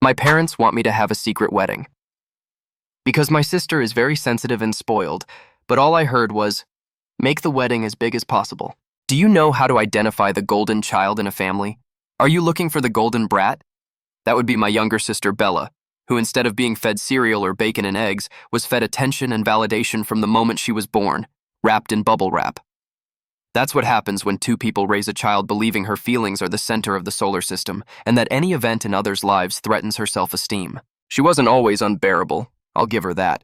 My parents want me to have a secret wedding. Because my sister is very sensitive and spoiled, but all I heard was, make the wedding as big as possible. Do you know how to identify the golden child in a family? Are you looking for the golden brat? That would be my younger sister, Bella, who instead of being fed cereal or bacon and eggs, was fed attention and validation from the moment she was born, wrapped in bubble wrap. That's what happens when two people raise a child believing her feelings are the center of the solar system, and that any event in others' lives threatens her self-esteem. She wasn't always unbearable, I'll give her that.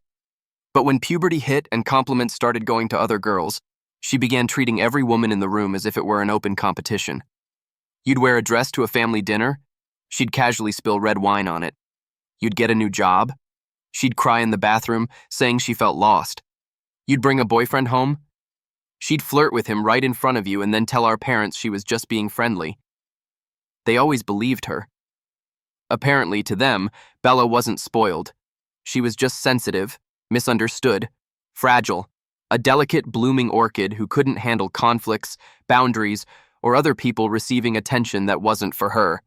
But when puberty hit and compliments started going to other girls, she began treating every woman in the room as if it were an open competition. You'd wear a dress to a family dinner, she'd casually spill red wine on it. You'd get a new job, she'd cry in the bathroom, saying she felt lost. You'd bring a boyfriend home, she'd flirt with him right in front of you and then tell our parents she was just being friendly. They always believed her. Apparently, to them, Bella wasn't spoiled. She was just sensitive, misunderstood, fragile, a delicate, blooming orchid who couldn't handle conflicts, boundaries, or other people receiving attention that wasn't for her.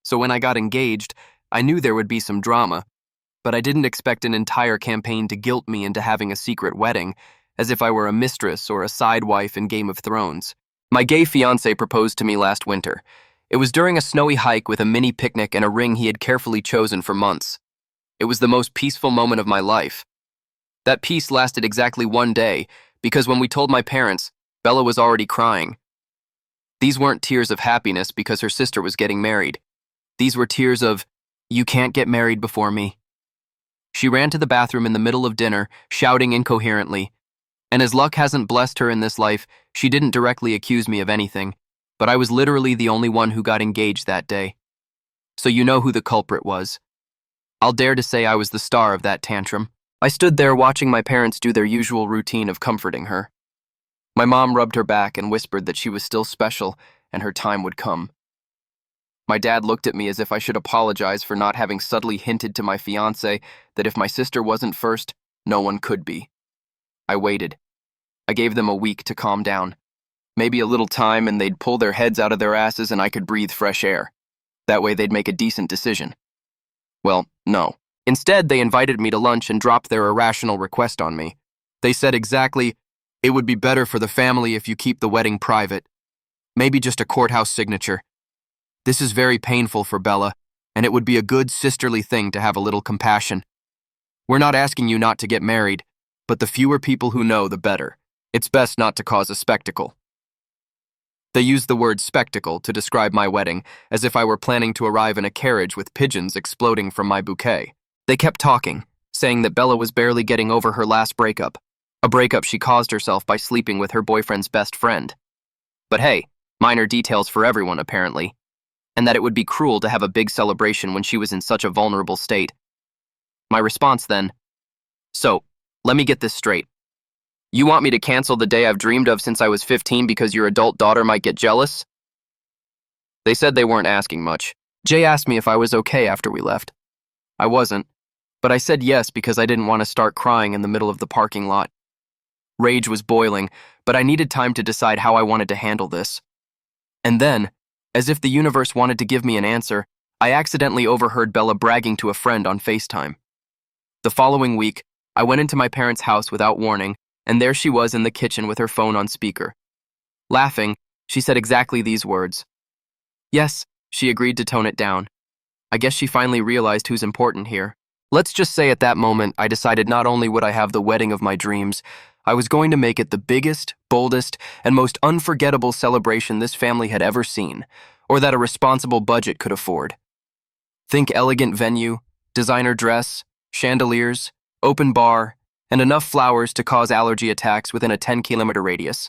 So when I got engaged, I knew there would be some drama, but I didn't expect an entire campaign to guilt me into having a secret wedding, as if I were a mistress or a side wife in Game of Thrones. My gay fiancé proposed to me last winter. It was during a snowy hike with a mini picnic and a ring he had carefully chosen for months. It was the most peaceful moment of my life. That peace lasted exactly one day, because when we told my parents, Bella was already crying. These weren't tears of happiness because her sister was getting married. These were tears of, "You can't get married before me." She ran to the bathroom in the middle of dinner, shouting incoherently. And as luck hasn't blessed her in this life, she didn't directly accuse me of anything, but I was literally the only one who got engaged that day. So you know who the culprit was. I'll dare to say I was the star of that tantrum. I stood there watching my parents do their usual routine of comforting her. My mom rubbed her back and whispered that she was still special and her time would come. My dad looked at me as if I should apologize for not having subtly hinted to my fiancé that if my sister wasn't first, no one could be. I waited. I gave them a week to calm down. Maybe a little time and they'd pull their heads out of their asses and I could breathe fresh air. That way they'd make a decent decision. Well, no. Instead, they invited me to lunch and dropped their irrational request on me. They said exactly, "It would be better for the family if you keep the wedding private. Maybe just a courthouse signature. This is very painful for Bella, and it would be a good sisterly thing to have a little compassion. We're not asking you not to get married, but the fewer people who know, the better. It's best not to cause a spectacle." They used the word spectacle to describe my wedding, as if I were planning to arrive in a carriage with pigeons exploding from my bouquet. They kept talking, saying that Bella was barely getting over her last breakup, a breakup she caused herself by sleeping with her boyfriend's best friend. But hey, minor details for everyone, apparently, and that it would be cruel to have a big celebration when she was in such a vulnerable state. My response then, "So, let me get this straight. You want me to cancel the day I've dreamed of since I was 15 because your adult daughter might get jealous?" They said they weren't asking much. Jay asked me if I was okay after we left. I wasn't, but I said yes because I didn't want to start crying in the middle of the parking lot. Rage was boiling, but I needed time to decide how I wanted to handle this. And then, as if the universe wanted to give me an answer, I accidentally overheard Bella bragging to a friend on FaceTime. The following week, I went into my parents' house without warning, and there she was in the kitchen with her phone on speaker. Laughing, she said exactly these words. Yes, she agreed to tone it down. I guess she finally realized who's important here. Let's just say at that moment, I decided not only would I have the wedding of my dreams, I was going to make it the biggest, boldest, and most unforgettable celebration this family had ever seen, or that a responsible budget could afford. Think elegant venue, designer dress, chandeliers, open bar, and enough flowers to cause allergy attacks within a 10-kilometer radius.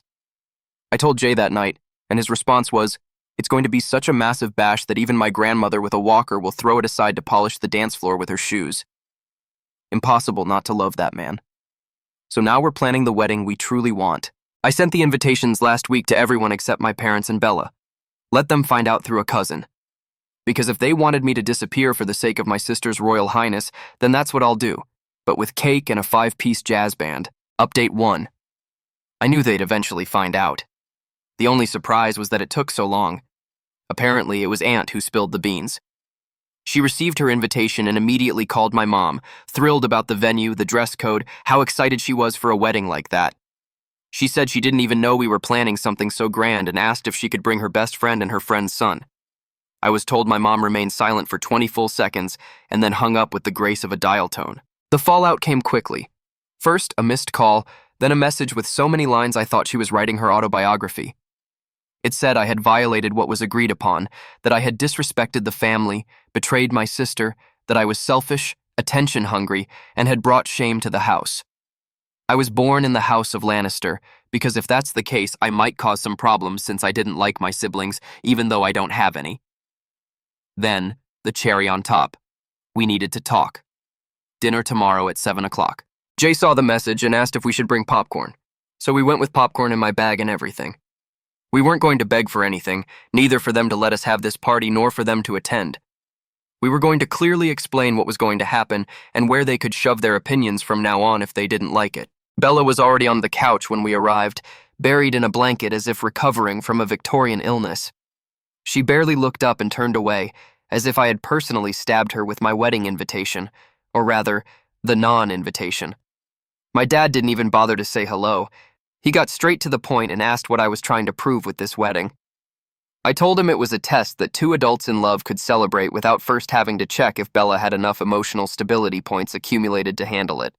I told Jay that night, and his response was, "It's going to be such a massive bash that even my grandmother with a walker will throw it aside to polish the dance floor with her shoes." Impossible not to love that man. So now we're planning the wedding we truly want. I sent the invitations last week to everyone except my parents and Bella. Let them find out through a cousin. Because if they wanted me to disappear for the sake of my sister's royal highness, then that's what I'll do. But with cake and a 5-piece jazz band. Update 1. I knew they'd eventually find out. The only surprise was that it took so long. Apparently, it was Aunt who spilled the beans. She received her invitation and immediately called my mom, thrilled about the venue, the dress code, how excited she was for a wedding like that. She said she didn't even know we were planning something so grand and asked if she could bring her best friend and her friend's son. I was told my mom remained silent for 20 full seconds and then hung up with the grace of a dial tone. The fallout came quickly. First, a missed call, then a message with so many lines I thought she was writing her autobiography. It said I had violated what was agreed upon, that I had disrespected the family, betrayed my sister, that I was selfish, attention-hungry, and had brought shame to the house. I was born in the house of Lannister, because if that's the case, I might cause some problems since I didn't like my siblings, even though I don't have any. Then, the cherry on top. We needed to talk. Dinner tomorrow at 7 o'clock. Jay saw the message and asked if we should bring popcorn. So we went with popcorn in my bag and everything. We weren't going to beg for anything, neither for them to let us have this party nor for them to attend. We were going to clearly explain what was going to happen and where they could shove their opinions from now on if they didn't like it. Bella was already on the couch when we arrived, buried in a blanket as if recovering from a Victorian illness. She barely looked up and turned away, as if I had personally stabbed her with my wedding invitation, or rather, the non-invitation. My dad didn't even bother to say hello. He got straight to the point and asked what I was trying to prove with this wedding. I told him it was a test that two adults in love could celebrate without first having to check if Bella had enough emotional stability points accumulated to handle it.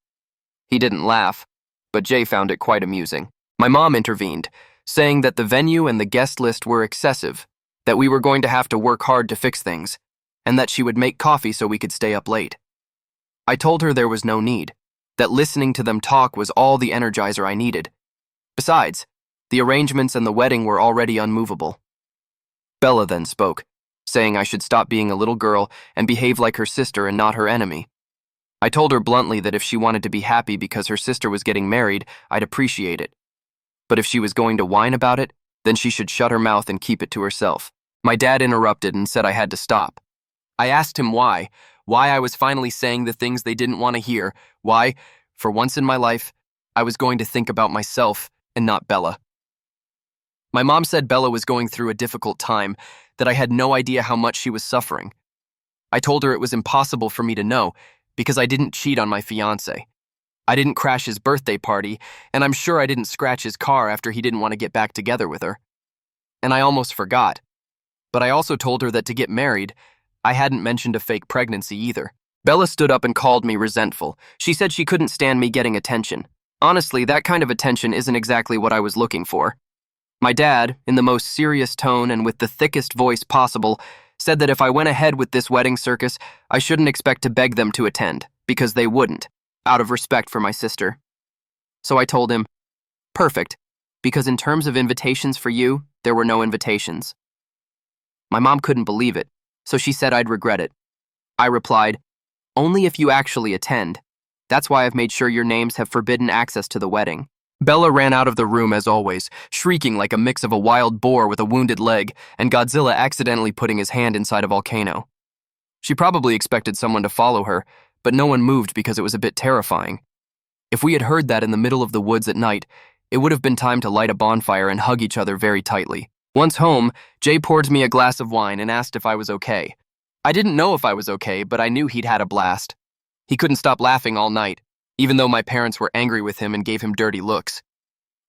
He didn't laugh, but Jay found it quite amusing. My mom intervened, saying that the venue and the guest list were excessive, that we were going to have to work hard to fix things, and that she would make coffee so we could stay up late. I told her there was no need, that listening to them talk was all the energizer I needed. Besides, the arrangements and the wedding were already unmovable. Bella then spoke, saying I should stop being a little girl and behave like her sister and not her enemy. I told her bluntly that if she wanted to be happy because her sister was getting married, I'd appreciate it. But if she was going to whine about it, then she should shut her mouth and keep it to herself. My dad interrupted and said I had to stop. I asked him why I was finally saying the things they didn't want to hear, why, for once in my life, I was going to think about myself and not Bella. My mom said Bella was going through a difficult time, that I had no idea how much she was suffering. I told her it was impossible for me to know, because I didn't cheat on my fiancé. I didn't crash his birthday party, and I'm sure I didn't scratch his car after he didn't want to get back together with her. And I almost forgot. But I also told her that to get married, I hadn't mentioned a fake pregnancy either. Bella stood up and called me resentful. She said she couldn't stand me getting attention. Honestly, that kind of attention isn't exactly what I was looking for. My dad, in the most serious tone and with the thickest voice possible, said that if I went ahead with this wedding circus, I shouldn't expect to beg them to attend, because they wouldn't, out of respect for my sister. So I told him, perfect, because in terms of invitations for you, there were no invitations. My mom couldn't believe it, so she said I'd regret it. I replied, only if you actually attend. That's why I've made sure your names have forbidden access to the wedding. Bella ran out of the room as always, shrieking like a mix of a wild boar with a wounded leg and Godzilla accidentally putting his hand inside a volcano. She probably expected someone to follow her, but no one moved because it was a bit terrifying. If we had heard that in the middle of the woods at night, it would have been time to light a bonfire and hug each other very tightly. Once home, Jay poured me a glass of wine and asked if I was okay. I didn't know if I was okay, but I knew he'd had a blast. He couldn't stop laughing all night, even though my parents were angry with him and gave him dirty looks.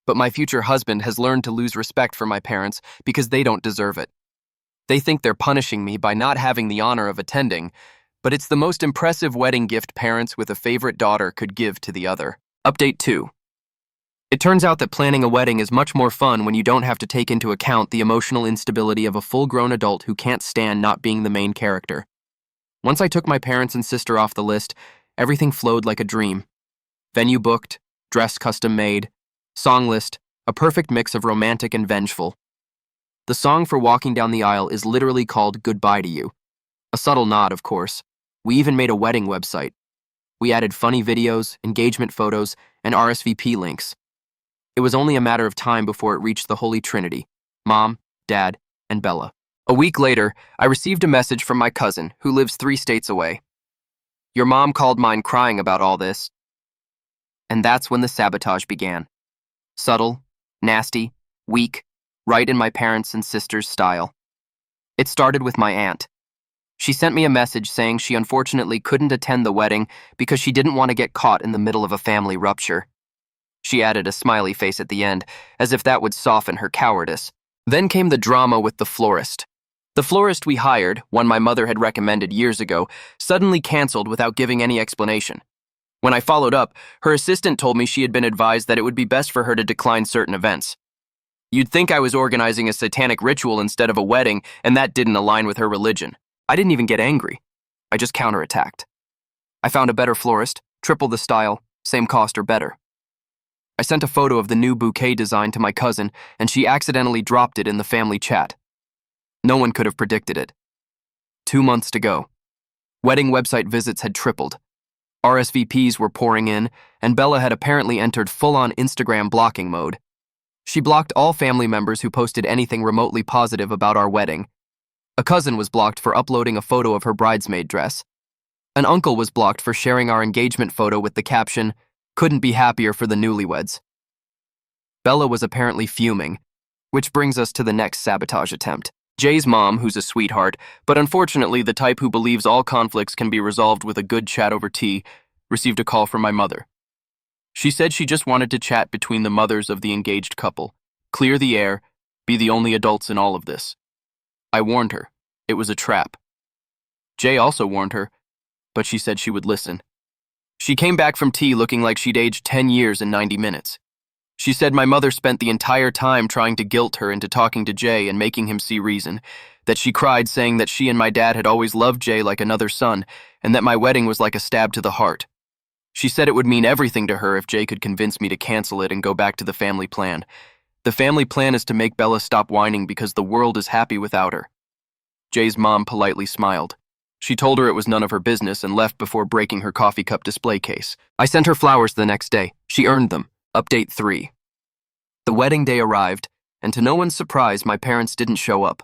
But my future husband has learned to lose respect for my parents because they don't deserve it. They think they're punishing me by not having the honor of attending, but it's the most impressive wedding gift parents with a favorite daughter could give to the other. Update 2. It turns out that planning a wedding is much more fun when you don't have to take into account the emotional instability of a full-grown adult who can't stand not being the main character. Once I took my parents and sister off the list, everything flowed like a dream. Venue booked, dress custom made, song list, a perfect mix of romantic and vengeful. The song for walking down the aisle is literally called Goodbye to You. A subtle nod, of course. We even made a wedding website. We added funny videos, engagement photos, and RSVP links. It was only a matter of time before it reached the Holy Trinity, Mom, Dad, and Bella. A week later, I received a message from my cousin, who lives 3 states away. Your mom called mine crying about all this. And that's when the sabotage began. Subtle, nasty, weak, right in my parents' and sisters' style. It started with my aunt. She sent me a message saying she unfortunately couldn't attend the wedding because she didn't want to get caught in the middle of a family rupture. She added a smiley face at the end, as if that would soften her cowardice. Then came the drama with the florist. The florist we hired, one my mother had recommended years ago, suddenly canceled without giving any explanation. When I followed up, her assistant told me she had been advised that it would be best for her to decline certain events. You'd think I was organizing a satanic ritual instead of a wedding, and that didn't align with her religion. I didn't even get angry. I just counterattacked. I found a better florist, triple the style, same cost or better. I sent a photo of the new bouquet design to my cousin, and she accidentally dropped it in the family chat. No one could have predicted it. 2 months to go. Wedding website visits had tripled. RSVPs were pouring in, and Bella had apparently entered full-on Instagram blocking mode. She blocked all family members who posted anything remotely positive about our wedding. A cousin was blocked for uploading a photo of her bridesmaid dress. An uncle was blocked for sharing our engagement photo with the caption, "Couldn't be happier for the newlyweds." Bella was apparently fuming, which brings us to the next sabotage attempt. Jay's mom, who's a sweetheart, but unfortunately the type who believes all conflicts can be resolved with a good chat over tea, received a call from my mother. She said she just wanted to chat between the mothers of the engaged couple, clear the air, be the only adults in all of this. I warned her. It was a trap. Jay also warned her, but she said she would listen. She came back from tea looking like she'd aged 10 years in 90 minutes. She said my mother spent the entire time trying to guilt her into talking to Jay and making him see reason, that she cried saying that she and my dad had always loved Jay like another son, and that my wedding was like a stab to the heart. She said it would mean everything to her if Jay could convince me to cancel it and go back to the family plan. The family plan is to make Bella stop whining because the world is happy without her. Jay's mom politely smiled. She told her it was none of her business and left before breaking her coffee cup display case. I sent her flowers the next day. She earned them. Update 3. The wedding day arrived, and to no one's surprise, my parents didn't show up.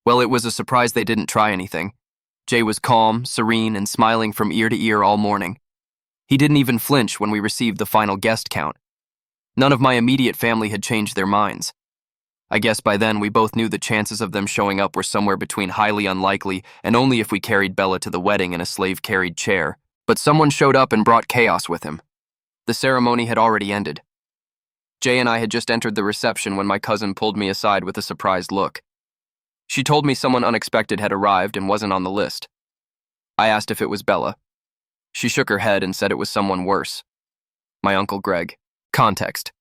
Well, it was a surprise they didn't try anything. Jay was calm, serene, and smiling from ear to ear all morning. He didn't even flinch when we received the final guest count. None of my immediate family had changed their minds. I guess by then we both knew the chances of them showing up were somewhere between highly unlikely and only if we carried Bella to the wedding in a slave-carried chair. But someone showed up and brought chaos with him. The ceremony had already ended. Jay and I had just entered the reception when my cousin pulled me aside with a surprised look. She told me someone unexpected had arrived and wasn't on the list. I asked if it was Bella. She shook her head and said it was someone worse. My Uncle Greg. Context.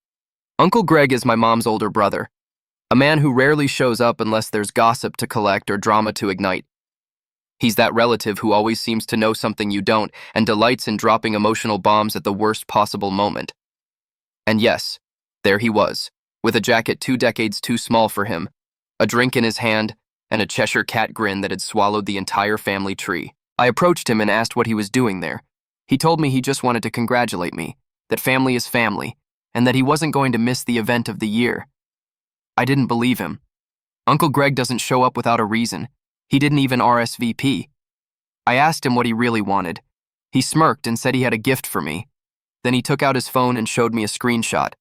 Uncle Greg is my mom's older brother, a man who rarely shows up unless there's gossip to collect or drama to ignite. He's that relative who always seems to know something you don't and delights in dropping emotional bombs at the worst possible moment. And yes, there he was, with a jacket 2 decades too small for him, a drink in his hand, and a Cheshire cat grin that had swallowed the entire family tree. I approached him and asked what he was doing there. He told me he just wanted to congratulate me, that family is family, and that he wasn't going to miss the event of the year. I didn't believe him. Uncle Greg doesn't show up without a reason. He didn't even RSVP. I asked him what he really wanted. He smirked and said he had a gift for me. Then he took out his phone and showed me a screenshot.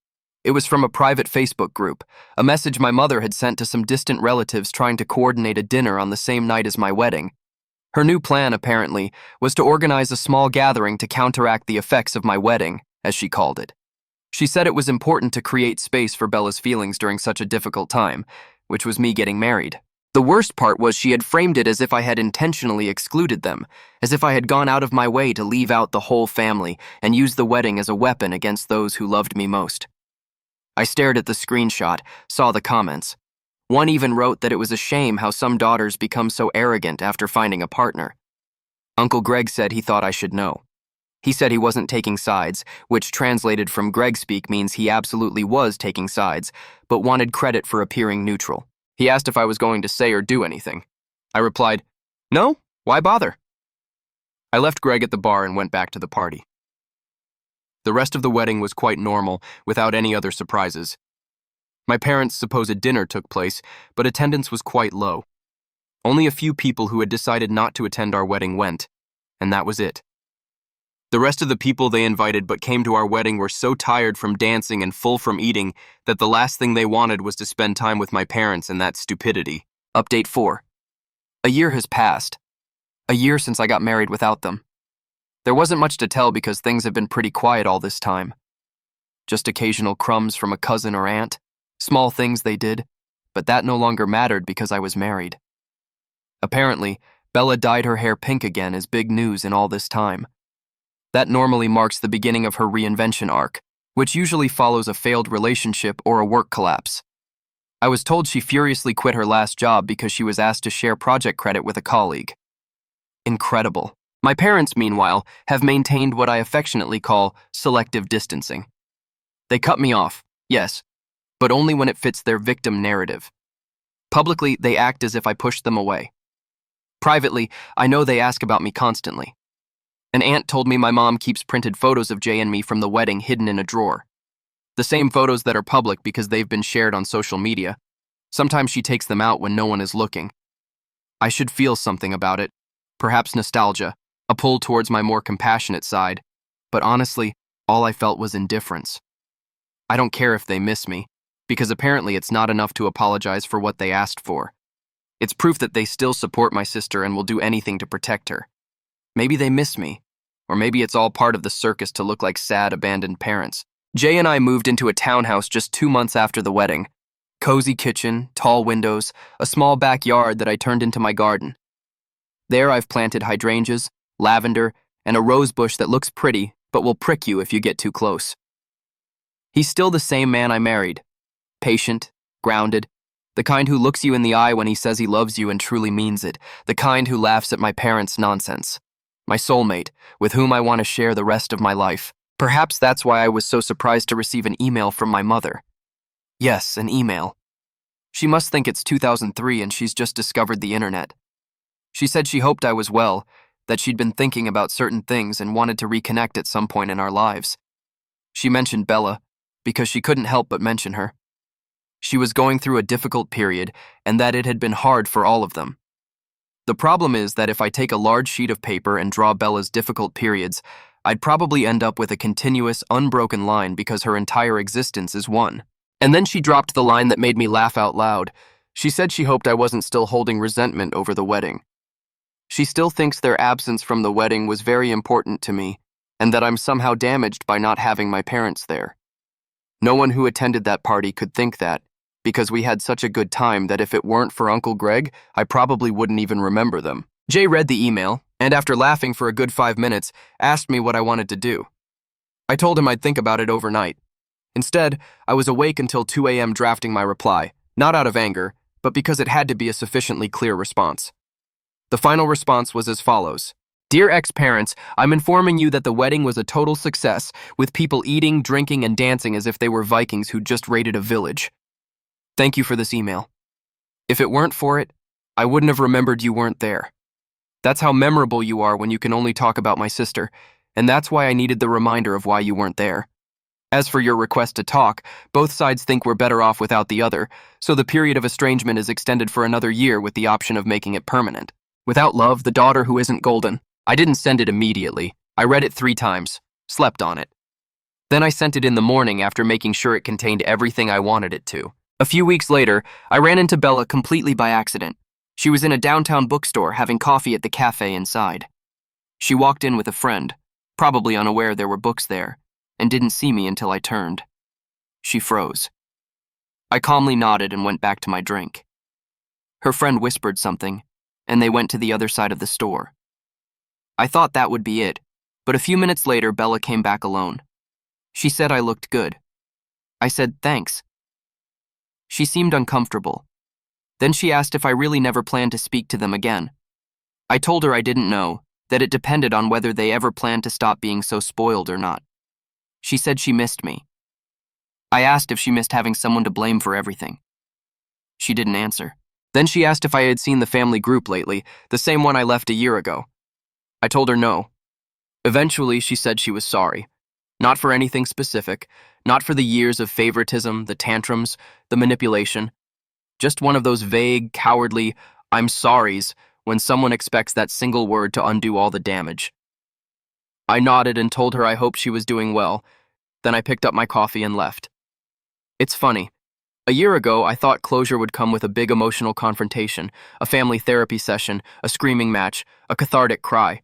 It was from a private Facebook group, a message my mother had sent to some distant relatives trying to coordinate a dinner on the same night as my wedding. Her new plan, apparently, was to organize a small gathering to counteract the effects of my wedding, as she called it. She said it was important to create space for Bella's feelings during such a difficult time, which was me getting married. The worst part was she had framed it as if I had intentionally excluded them, as if I had gone out of my way to leave out the whole family and use the wedding as a weapon against those who loved me most. I stared at the screenshot, saw the comments. One even wrote that it was a shame how some daughters become so arrogant after finding a partner. Uncle Greg said he thought I should know. He said he wasn't taking sides, which translated from Greg speak means he absolutely was taking sides, but wanted credit for appearing neutral. He asked if I was going to say or do anything. I replied, "No, why bother?" I left Greg at the bar and went back to the party. The rest of the wedding was quite normal, without any other surprises. My parents' supposed dinner took place, but attendance was quite low. Only a few people who had decided not to attend our wedding went, and that was it. The rest of the people they invited but came to our wedding were so tired from dancing and full from eating that the last thing they wanted was to spend time with my parents and that stupidity. Update 4. A year has passed. A year since I got married without them. There wasn't much to tell because things have been pretty quiet all this time. Just occasional crumbs from a cousin or aunt, small things they did, but that no longer mattered because I was married. Apparently, Bella dyed her hair pink again is big news in all this time. That normally marks the beginning of her reinvention arc, which usually follows a failed relationship or a work collapse. I was told she furiously quit her last job because she was asked to share project credit with a colleague. Incredible. My parents, meanwhile, have maintained what I affectionately call selective distancing. They cut me off, yes, but only when it fits their victim narrative. Publicly, they act as if I pushed them away. Privately, I know they ask about me constantly. An aunt told me my mom keeps printed photos of Jay and me from the wedding hidden in a drawer. The same photos that are public because they've been shared on social media. Sometimes she takes them out when no one is looking. I should feel something about it, perhaps nostalgia, a pull towards my more compassionate side, but honestly, all I felt was indifference. I don't care if they miss me, because apparently it's not enough to apologize for what they asked for. It's proof that they still support my sister and will do anything to protect her. Maybe they miss me, or maybe it's all part of the circus to look like sad, abandoned parents. Jay and I moved into a townhouse just 2 months after the wedding. Cozy kitchen, tall windows, a small backyard that I turned into my garden. There I've planted hydrangeas, lavender, and a rose bush that looks pretty but will prick you if you get too close. He's still the same man I married. Patient, grounded, the kind who looks you in the eye when he says he loves you and truly means it, the kind who laughs at my parents' nonsense. My soulmate, with whom I want to share the rest of my life. Perhaps that's why I was so surprised to receive an email from my mother. Yes, an email. She must think it's 2003 and she's just discovered the internet. She said she hoped I was well, that she'd been thinking about certain things and wanted to reconnect at some point in our lives. She mentioned Bella, because she couldn't help but mention her. She was going through a difficult period, and that it had been hard for all of them. The problem is that if I take a large sheet of paper and draw Bella's difficult periods, I'd probably end up with a continuous, unbroken line because her entire existence is one. And then she dropped the line that made me laugh out loud. She said she hoped I wasn't still holding resentment over the wedding. She still thinks their absence from the wedding was very important to me, and that I'm somehow damaged by not having my parents there. No one who attended that party could think that, because we had such a good time that if it weren't for Uncle Greg, I probably wouldn't even remember them. Jay read the email, and after laughing for a good 5 minutes, asked me what I wanted to do. I told him I'd think about it overnight. Instead, I was awake until 2 a.m. drafting my reply, not out of anger, but because it had to be a sufficiently clear response. The final response was as follows. Dear ex-parents, I'm informing you that the wedding was a total success, with people eating, drinking, and dancing as if they were Vikings who just raided a village. Thank you for this email. If it weren't for it, I wouldn't have remembered you weren't there. That's how memorable you are when you can only talk about my sister, and that's why I needed the reminder of why you weren't there. As for your request to talk, both sides think we're better off without the other, so the period of estrangement is extended for another year with the option of making it permanent. Without love, the daughter who isn't golden. I didn't send it immediately. I read it 3 times, slept on it. Then I sent it in the morning after making sure it contained everything I wanted it to. A few weeks later, I ran into Bella completely by accident. She was in a downtown bookstore having coffee at the cafe inside. She walked in with a friend, probably unaware there were books there, and didn't see me until I turned. She froze. I calmly nodded and went back to my drink. Her friend whispered something, and they went to the other side of the store. I thought that would be it, but a few minutes later Bella came back alone. She said I looked good. I said thanks. She seemed uncomfortable. Then she asked if I really never planned to speak to them again. I told her I didn't know, that it depended on whether they ever planned to stop being so spoiled or not. She said she missed me. I asked if she missed having someone to blame for everything. She didn't answer. Then she asked if I had seen the family group lately, the same one I left a year ago. I told her no. Eventually, she said she was sorry. Not for anything specific, not for the years of favoritism, the tantrums, the manipulation. Just one of those vague, cowardly, I'm sorries when someone expects that single word to undo all the damage. I nodded and told her I hoped she was doing well. Then I picked up my coffee and left. It's funny. A year ago, I thought closure would come with a big emotional confrontation, a family therapy session, a screaming match, a cathartic cry.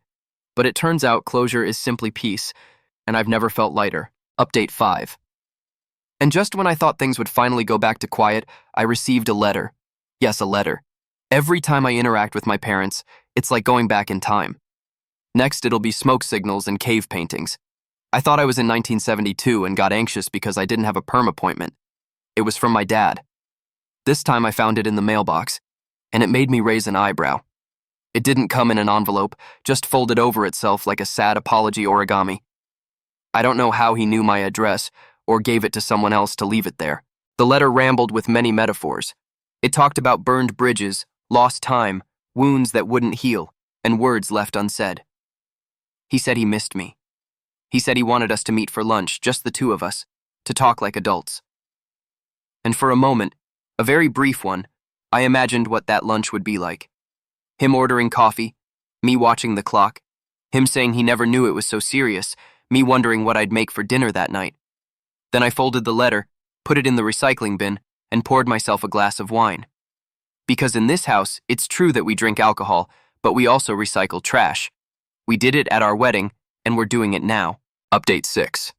But it turns out closure is simply peace, and I've never felt lighter. Update 5. And just when I thought things would finally go back to quiet, I received a letter. Yes, a letter. Every time I interact with my parents, it's like going back in time. Next, it'll be smoke signals and cave paintings. I thought I was in 1972 and got anxious because I didn't have a perm appointment. It was from my dad. This time I found it in the mailbox, and it made me raise an eyebrow. It didn't come in an envelope, just folded over itself like a sad apology origami. I don't know how he knew my address or gave it to someone else to leave it there. The letter rambled with many metaphors. It talked about burned bridges, lost time, wounds that wouldn't heal, and words left unsaid. He said he missed me. He said he wanted us to meet for lunch, just the two of us, to talk like adults. And for a moment, a very brief one, I imagined what that lunch would be like. Him ordering coffee, me watching the clock, him saying he never knew it was so serious, me wondering what I'd make for dinner that night. Then I folded the letter, put it in the recycling bin, and poured myself a glass of wine. Because in this house, it's true that we drink alcohol, but we also recycle trash. We did it at our wedding, and we're doing it now. Update 6.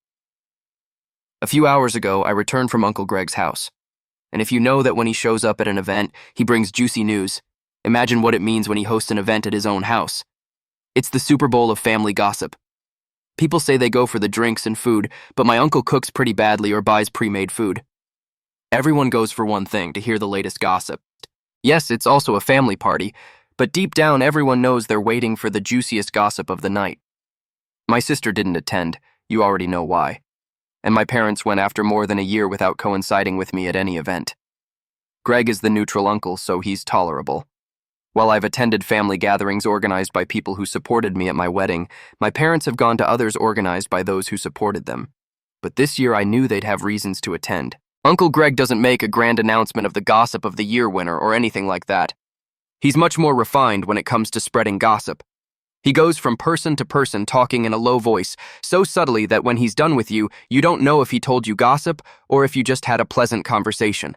A few hours ago, I returned from Uncle Greg's house. And if you know that when he shows up at an event, he brings juicy news, imagine what it means when he hosts an event at his own house. It's the Super Bowl of family gossip. People say they go for the drinks and food, but my uncle cooks pretty badly or buys pre-made food. Everyone goes for one thing, to hear the latest gossip. Yes, it's also a family party, but deep down everyone knows they're waiting for the juiciest gossip of the night. My sister didn't attend, you already know why. And my parents went after more than a year without coinciding with me at any event. Greg is the neutral uncle, so he's tolerable. While I've attended family gatherings organized by people who supported me at my wedding, my parents have gone to others organized by those who supported them. But this year I knew they'd have reasons to attend. Uncle Greg doesn't make a grand announcement of the gossip of the year winner or anything like that. He's much more refined when it comes to spreading gossip. He goes from person to person talking in a low voice, so subtly that when he's done with you, you don't know if he told you gossip or if you just had a pleasant conversation.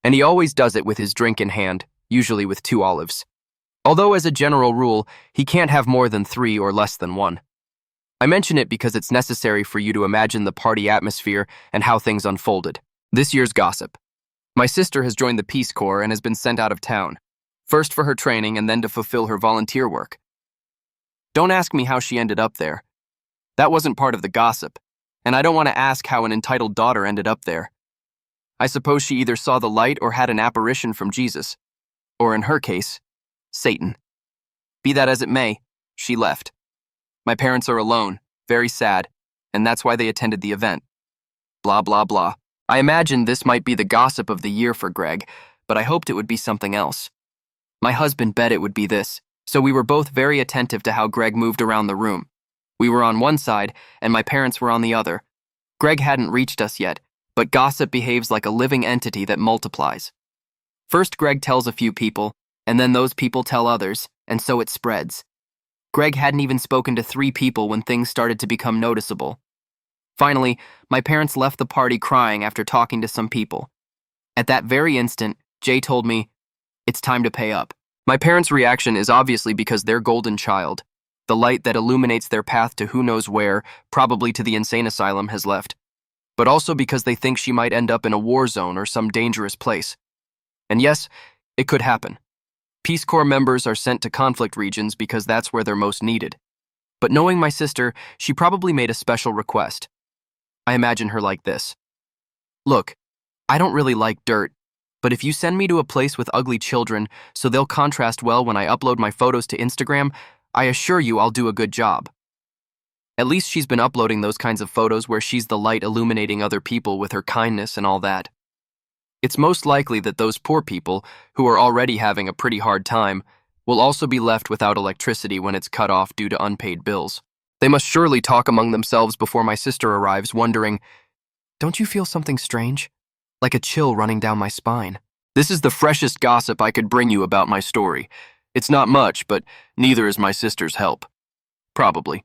And he always does it with his drink in hand, usually with 2 olives. Although as a general rule, he can't have more than 3 or less than 1. I mention it because it's necessary for you to imagine the party atmosphere and how things unfolded. This year's gossip. My sister has joined the Peace Corps and has been sent out of town, first for her training and then to fulfill her volunteer work. Don't ask me how she ended up there. That wasn't part of the gossip, and I don't want to ask how an entitled daughter ended up there. I suppose she either saw the light or had an apparition from Jesus, or in her case, Satan. Be that as it may, she left. My parents are alone, very sad, and that's why they attended the event. Blah, blah, blah. I imagined this might be the gossip of the year for Greg, but I hoped it would be something else. My husband bet it would be this, so we were both very attentive to how Greg moved around the room. We were on one side, and my parents were on the other. Greg hadn't reached us yet, but gossip behaves like a living entity that multiplies. First, Greg tells a few people, and then those people tell others, and so it spreads. Greg hadn't even spoken to 3 people when things started to become noticeable. Finally, my parents left the party crying after talking to some people. At that very instant, Jay told me, "It's time to pay up." My parents' reaction is obviously because their golden child, the light that illuminates their path to who knows where, probably to the insane asylum, has left. But also because they think she might end up in a war zone or some dangerous place. And yes, it could happen. Peace Corps members are sent to conflict regions because that's where they're most needed. But knowing my sister, she probably made a special request. I imagine her like this. "Look, I don't really like dirt, but if you send me to a place with ugly children so they'll contrast well when I upload my photos to Instagram, I assure you I'll do a good job." At least she's been uploading those kinds of photos where she's the light illuminating other people with her kindness and all that. It's most likely that those poor people, who are already having a pretty hard time, will also be left without electricity when it's cut off due to unpaid bills. They must surely talk among themselves before my sister arrives, wondering, "Don't you feel something strange? Like a chill running down my spine." This is the freshest gossip I could bring you about my story. It's not much, but neither is my sister's help. Probably.